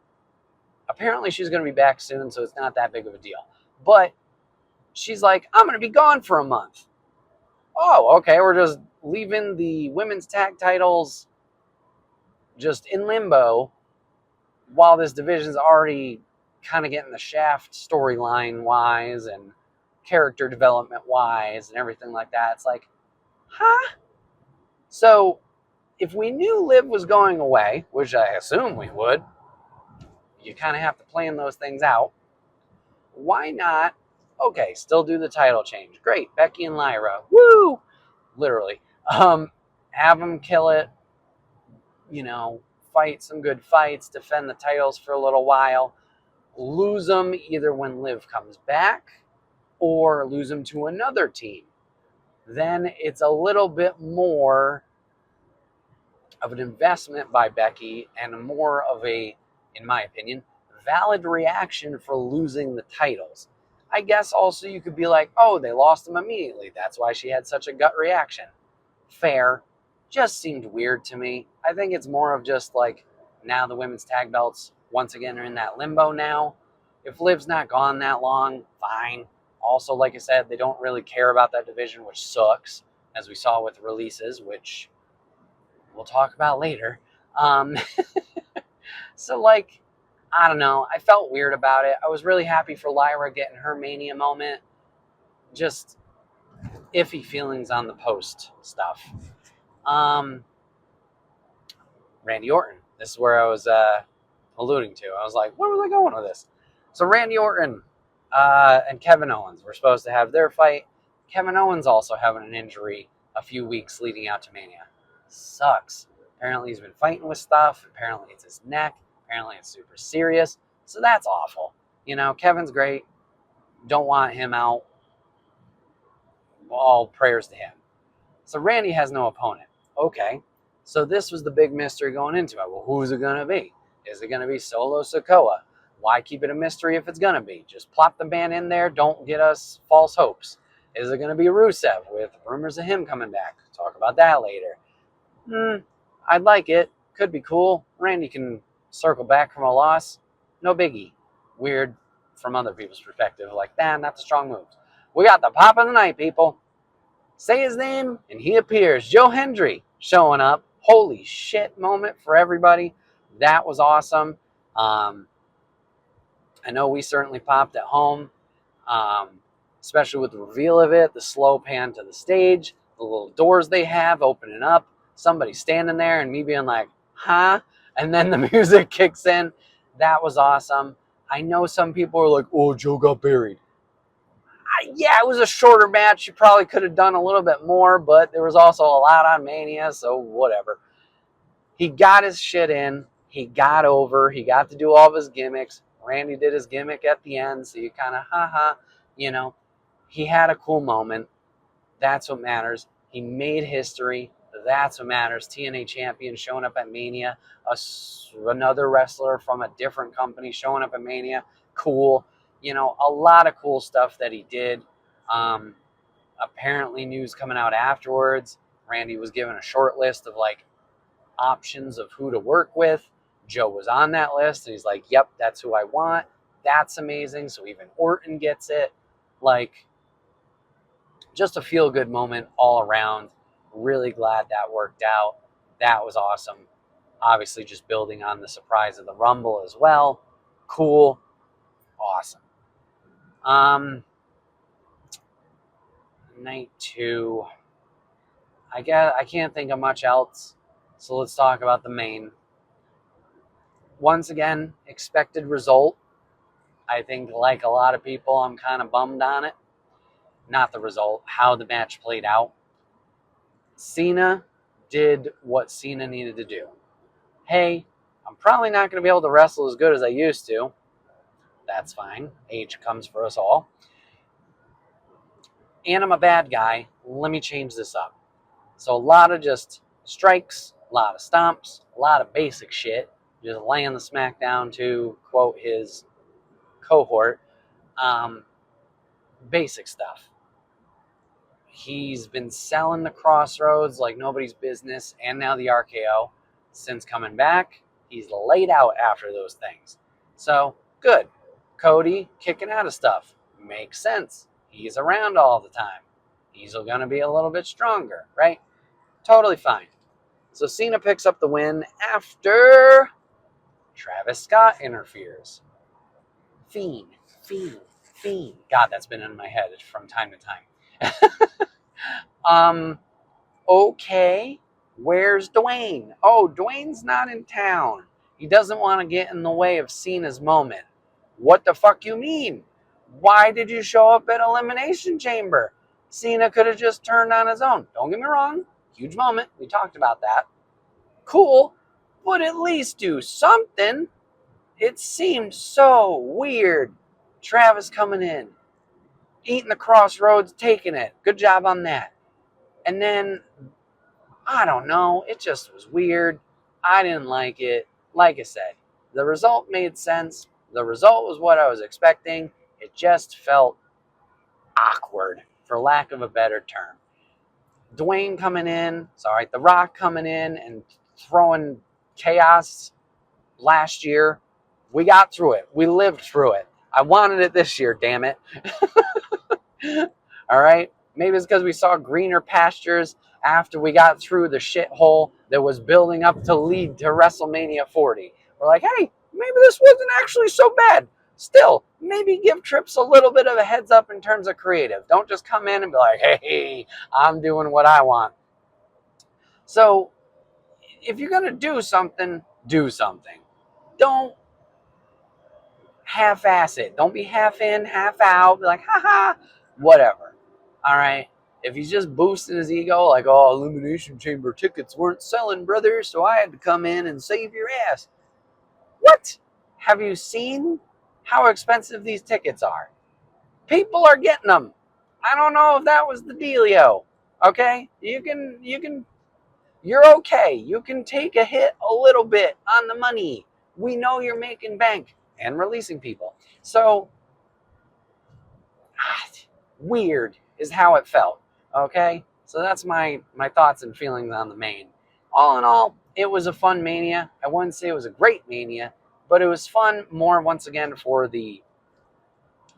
Speaker 1: Apparently she's going to be back soon, so it's not that big of a deal. But she's like, I'm going to be gone for a month. Oh, okay, we're just leaving the women's tag titles just in limbo while this division's already kind of getting the shaft storyline-wise and character development-wise and everything like that. It's like, huh? So, if we knew Liv was going away, which I assume we would, you kind of have to plan those things out. Why not? Okay, still do the title change. Great, Becky and Lyra. Woo! Literally. Have them kill it. Fight some good fights, defend the titles for a little while. Lose them either when Liv comes back or lose them to another team. Then it's a little bit more of an investment by Becky and more of a, in my opinion, valid reaction for losing the titles. I guess also you could be like, oh, they lost them immediately. That's why she had such a gut reaction. Fair. Just seemed weird to me. I think it's more of just like, now the women's tag belts once again are in that limbo now. If Liv's not gone that long, fine. Also, like I said, they don't really care about that division, which sucks, as we saw with releases, which we'll talk about later. So, like, I don't know. I felt weird about it. I was really happy for Lyra getting her Mania moment. Just iffy feelings on the post stuff. Randy Orton. This is where I was alluding to. I was like, where was I going with this? So Randy Orton and Kevin Owens were supposed to have their fight. Kevin Owens also having an injury a few weeks leading out to Mania. Sucks. Apparently he's been fighting with stuff. Apparently it's his neck. Apparently it's super serious. So that's awful. You know, Kevin's great. Don't want him out. All prayers to him. So Randy has no opponent. Okay. So this was the big mystery going into it. Well, who's it going to be? Is it going to be Solo Sikoa? Why keep it a mystery if it's going to be? Just plop the man in there. Don't get us false hopes. Is it going to be Rusev with rumors of him coming back? Talk about that later. I'd like it. Could be cool. Randy can circle back from a loss. No biggie. Weird from other people's perspective. Like, nah, not the strong moves. We got the pop of the night, people. Say his name, and he appears. Joe Hendry showing up. Holy shit moment for everybody. That was awesome. I know we certainly popped at home, especially with the reveal of it, the slow pan to the stage, the little doors they have opening up, somebody standing there and me being like, huh? And then the music kicks in. That was awesome. I know some people are like, oh, Joe got buried. Yeah, it was a shorter match. You probably could have done a little bit more, but there was also a lot on Mania, so whatever. He got his shit in. He got over. He got to do all of his gimmicks. Randy did his gimmick at the end, so you kind of, you know. He had a cool moment. That's what matters. He made history. That's what matters. TNA champion showing up at Mania. Another wrestler from a different company showing up at Mania. Cool. You know, a lot of cool stuff that he did. Apparently news coming out afterwards. Randy was given a short list of like options of who to work with. Joe was on that list and he's like, yep, that's who I want. That's amazing. So even Orton gets it. Like, just a feel-good moment all around. Really glad that worked out. That was awesome. Obviously just building on the surprise of the Rumble as well. Cool. Awesome. Night 2. I can't think of much else. So let's talk about the main. Once again, expected result. I think like a lot of people, I'm kind of bummed on it. Not the result, how the match played out. Cena did what Cena needed to do. Hey, I'm probably not going to be able to wrestle as good as I used to. That's fine. Age comes for us all. And I'm a bad guy. Let me change this up. So a lot of just strikes, a lot of stomps, a lot of basic shit. Just laying the smack down to quote his cohort. Basic stuff. He's been selling the Crossroads like nobody's business, and now the RKO. Since coming back, he's laid out after those things. So, good. Cody kicking out of stuff. Makes sense. He's around all the time. He's going to be a little bit stronger, right? Totally fine. So Cena picks up the win after Travis Scott interferes. Fiend. God, that's been in my head from time to time. Okay, where's Dwayne? Oh, Dwayne's not in town. He doesn't want to get in the way of Cena's moment. What the fuck you mean? Why did you show up at Elimination Chamber? Cena could have just turned on his own. Don't get me wrong. Huge moment. We talked about that. Cool. But at least do something. It seemed so weird. Travis coming in. Eating the Crossroads, taking it. Good job on that. And then, I don't know. It just was weird. I didn't like it. Like I said, the result made sense. The result was what I was expecting. It just felt awkward, for lack of a better term. Dwayne coming in, The Rock coming in and throwing chaos last year. We got through it. We lived through it. I wanted it this year, damn it. All right? Maybe it's because we saw greener pastures after we got through the shithole that was building up to lead to WrestleMania 40. We're like, hey, maybe this wasn't actually so bad. Still, maybe give Trips a little bit of a heads up in terms of creative. Don't just come in and be like, hey, I'm doing what I want. So if you're going to do something, do something. Don't half-ass it. Don't be half in, half out. Be like, haha, whatever. All right. If he's just boosting his ego, like, oh, Elimination Chamber tickets weren't selling, brother, so I had to come in and save your ass. What? Have you seen how expensive these tickets are? People are getting them. I don't know if that was the dealio. Okay? You're okay. You can take a hit a little bit on the money. We know you're making bank and releasing people. So, weird is how it felt. Okay? So that's my thoughts and feelings on the main. All in all, it was a fun Mania. I wouldn't say it was a great Mania, but it was fun more once again for the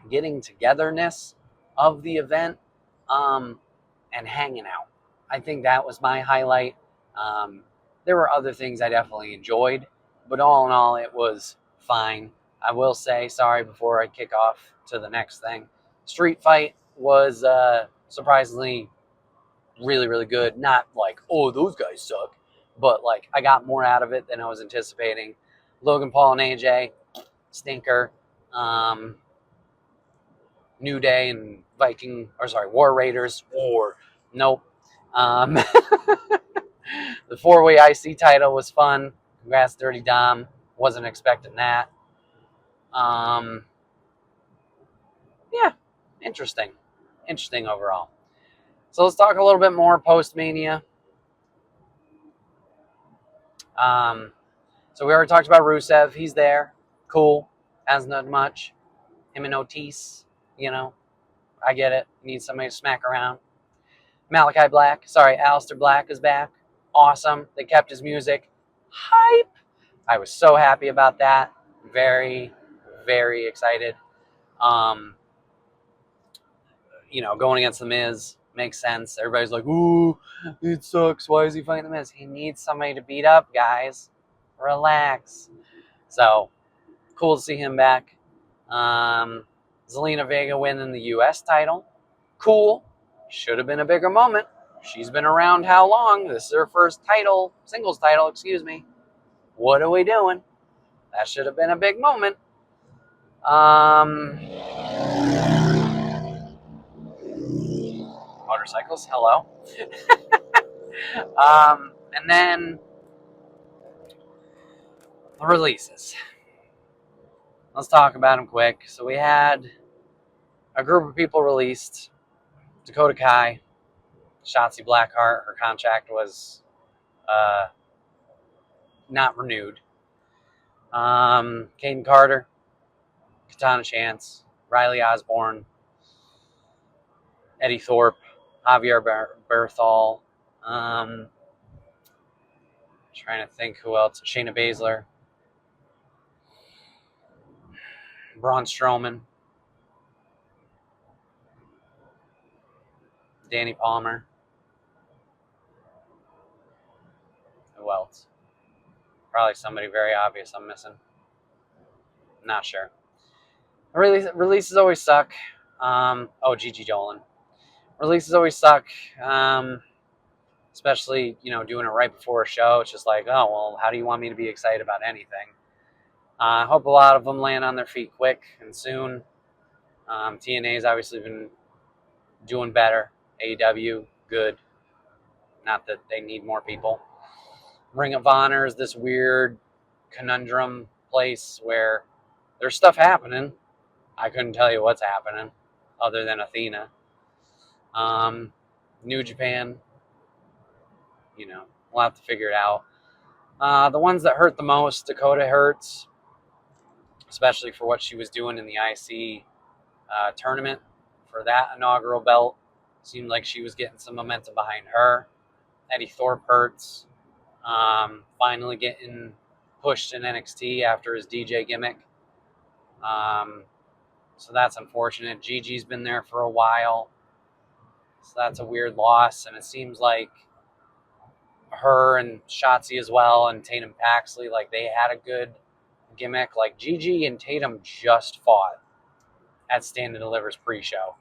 Speaker 1: getting togetherness of the event, and hanging out. I think that was my highlight. There were other things I definitely enjoyed, but all in all, it was fine. I will say, sorry, before I kick off to the next thing, Street Fight was surprisingly really, really good. Not like, oh, those guys suck, but like I got more out of it than I was anticipating. Logan Paul and AJ, stinker. New Day and War Raiders. Nope. The 4-way IC title was fun. Congrats, Dirty Dom. Wasn't expecting that. Yeah, interesting. Interesting overall. So let's talk a little bit more post-Mania. So we already talked about Rusev. He's there. Cool. Hasn't done much. Him and Otis, I get it. Need somebody to smack around. Aleister Black is back. Awesome. They kept his music. Hype. I was so happy about that. Very, very excited. Going against The Miz makes sense. Everybody's like, ooh, it sucks. Why is he fighting The Miz? He needs somebody to beat up, guys. Relax. So, cool to see him back. Zelina Vega winning the U.S. title. Cool. Should have been a bigger moment. She's been around how long? This is her first singles title, excuse me. What are we doing? That should have been a big moment. Motorcycles, hello. And then the releases. Let's talk about them quick. So we had a group of people released. Dakota Kai, Shotzi Blackheart, her contract was not renewed. Caden Carter, Katana Chance, Riley Osborne, Eddie Thorpe, Javier Berthal. Trying to think who else. Shayna Baszler, Braun Strowman, Danny Palmer. Who else? Probably somebody very obvious I'm missing. Not sure. Releases always suck. Gigi Dolan. Releases always suck. Especially, doing it right before a show. It's just like, oh, well, how do you want me to be excited about anything? I hope a lot of them land on their feet quick and soon. TNA's obviously been doing better. AEW, good. Not that they need more people. Ring of Honor is this weird conundrum place where there's stuff happening. I couldn't tell you what's happening other than Athena. New Japan, we'll have to figure it out. The ones that hurt the most, Dakota hurts, especially for what she was doing in the IC tournament for that inaugural belt. Seemed like she was getting some momentum behind her. Eddie Thorpe hurts. Finally getting pushed in NXT after his DJ gimmick. So that's unfortunate. Gigi's been there for a while. So that's a weird loss. And it seems like her and Shotzi as well and Tatum Paxley, like they had a good gimmick. Like Gigi and Tatum just fought at Stand and Deliver's pre-show.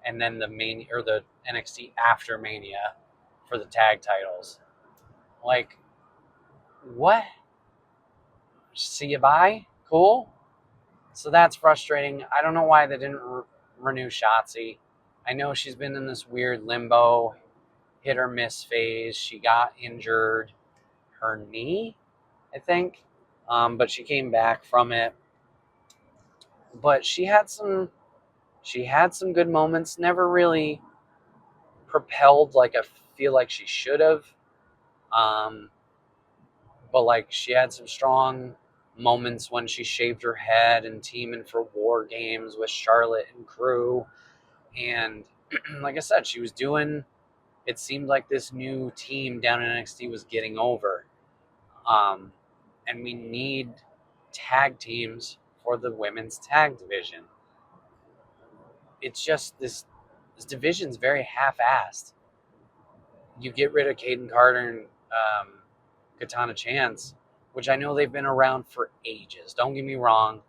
Speaker 1: And then the NXT after Mania for the tag titles. Like, what? See you bye? Cool. So that's frustrating. I don't know why they didn't renew Shotzi. I know she's been in this weird limbo, hit or miss phase. She got injured her knee, I think, but she came back from it. But she had some good moments. Never really propelled like I feel like she should have. Um, but like she had some strong moments when she shaved her head and teaming for War Games with Charlotte and crew. And like I said, she was doing. It seemed like this new team down in NXT was getting over. And we need tag teams for the women's tag division. It's just this division's very half-assed. You get rid of Caden Carter and Katana Chance, which I know they've been around for ages. Don't get me wrong,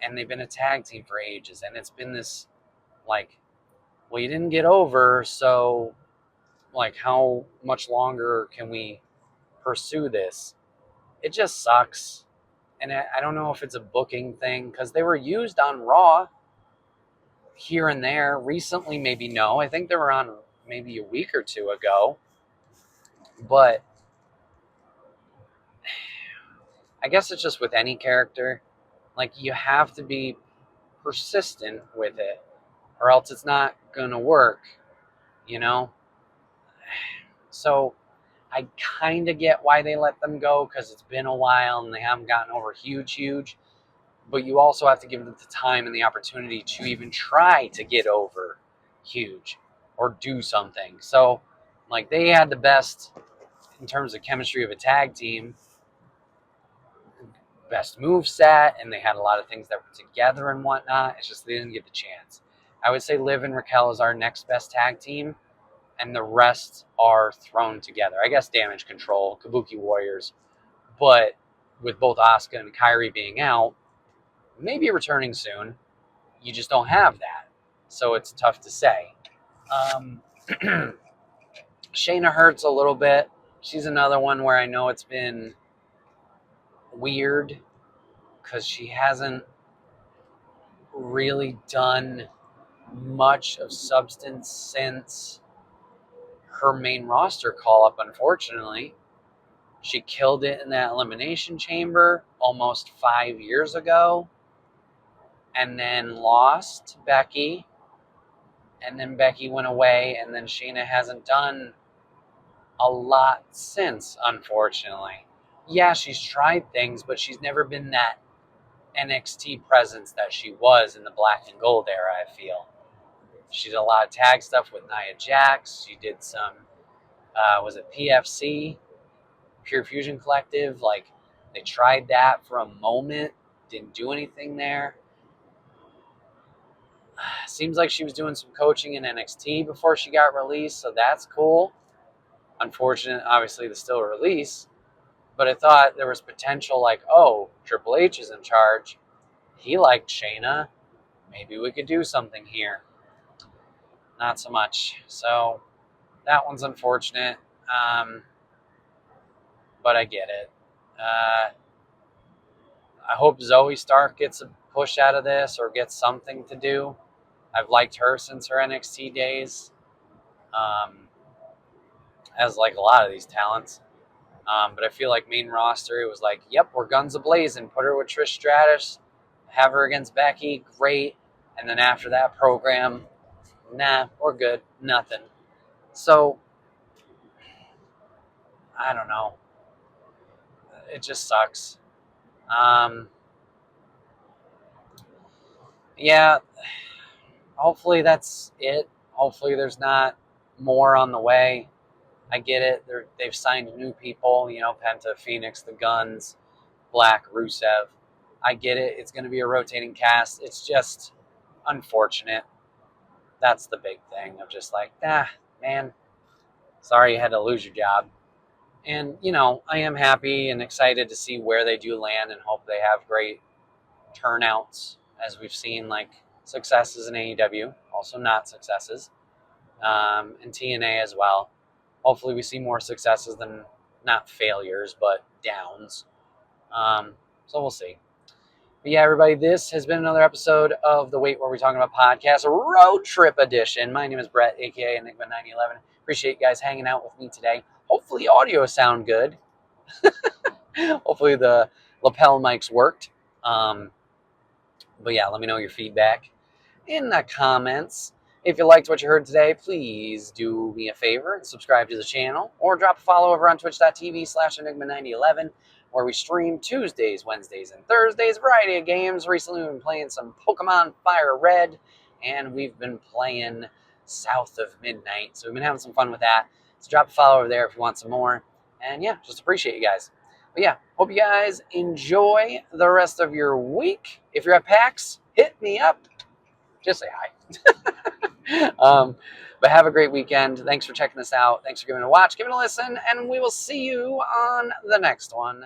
Speaker 1: and they've been a tag team for ages, and it's been this like, well, you didn't get over, so like, how much longer can we pursue this? It just sucks. And I don't know if it's a booking thing, because they were used on Raw here and there. Recently, maybe no. I think they were on maybe a week or two ago. But I guess it's just with any character. Like, you have to be persistent with it, or else it's not going to work, you know? So I kind of get why they let them go, because it's been a while and they haven't gotten over huge. But you also have to give them the time and the opportunity to even try to get over huge or do something. So, like, they had the best in terms of chemistry of a tag team, best move set, and they had a lot of things that were together and whatnot. It's just they didn't get the chance. I would say Liv and Raquel is our next best tag team, and the rest are thrown together. I guess Damage Control, Kabuki Warriors, but with both Asuka and Kairi being out, maybe returning soon, you just don't have that. So it's tough to say. Shayna hurts a little bit. She's another one where I know it's been weird because she hasn't really done much of substance since her main roster call up, unfortunately. She killed it in that Elimination Chamber almost 5 years ago, and then lost to Becky, and then Becky went away, and then Shayna hasn't done a lot since, unfortunately. Yeah, she's tried things, but she's never been that NXT presence that she was in the Black and Gold era, I feel. She did a lot of tag stuff with Nia Jax. She did some, was it PFC? Pure Fusion Collective. Like, they tried that for a moment. Didn't do anything there. Seems like she was doing some coaching in NXT before she got released, so that's cool. Unfortunate, obviously, the still release. But I thought there was potential, like, oh, Triple H is in charge. He liked Shayna. Maybe we could do something here. Not so much. So that one's unfortunate. But I get it. I hope Zoe Stark gets a push out of this or gets something to do. I've liked her since her NXT days. As like a lot of these talents. But I feel like main roster, it was like, yep, we're guns a-blazing. Put her with Trish Stratus. Have her against Becky. Great. And then after that program, nah, we're good. Nothing. So, I don't know. It just sucks. Yeah, hopefully that's it. Hopefully there's not more on the way. I get it. They've signed new people, Penta, Phoenix, the Guns, Black, Rusev. I get it. It's going to be a rotating cast. It's just unfortunate. That's the big thing of just like, man, sorry you had to lose your job. And, I am happy and excited to see where they do land and hope they have great turnouts, as we've seen, like, successes in AEW, also not successes, and TNA as well. Hopefully we see more successes than not failures, but downs. So we'll see. But yeah, everybody, this has been another episode of the Wait What Are We Talking About podcast, a road trip edition. My name is Bret, aka Enigma 911. Appreciate you guys hanging out with me today. Hopefully, audio sound good. Hopefully, the lapel mics worked. But yeah, let me know your feedback in the comments. If you liked what you heard today, please do me a favor and subscribe to the channel, or drop a follow over on twitch.tv/Enigma9011, where we stream Tuesdays, Wednesdays, and Thursdays, a variety of games. Recently, we've been playing some Pokemon Fire Red, and we've been playing South of Midnight. So we've been having some fun with that. So drop a follow over there if you want some more. And yeah, just appreciate you guys. But yeah, hope you guys enjoy the rest of your week. If you're at PAX, hit me up. Just say hi. But have a great weekend. Thanks for checking this out. Thanks for giving it a watch, giving it a listen, and we will see you on the next one.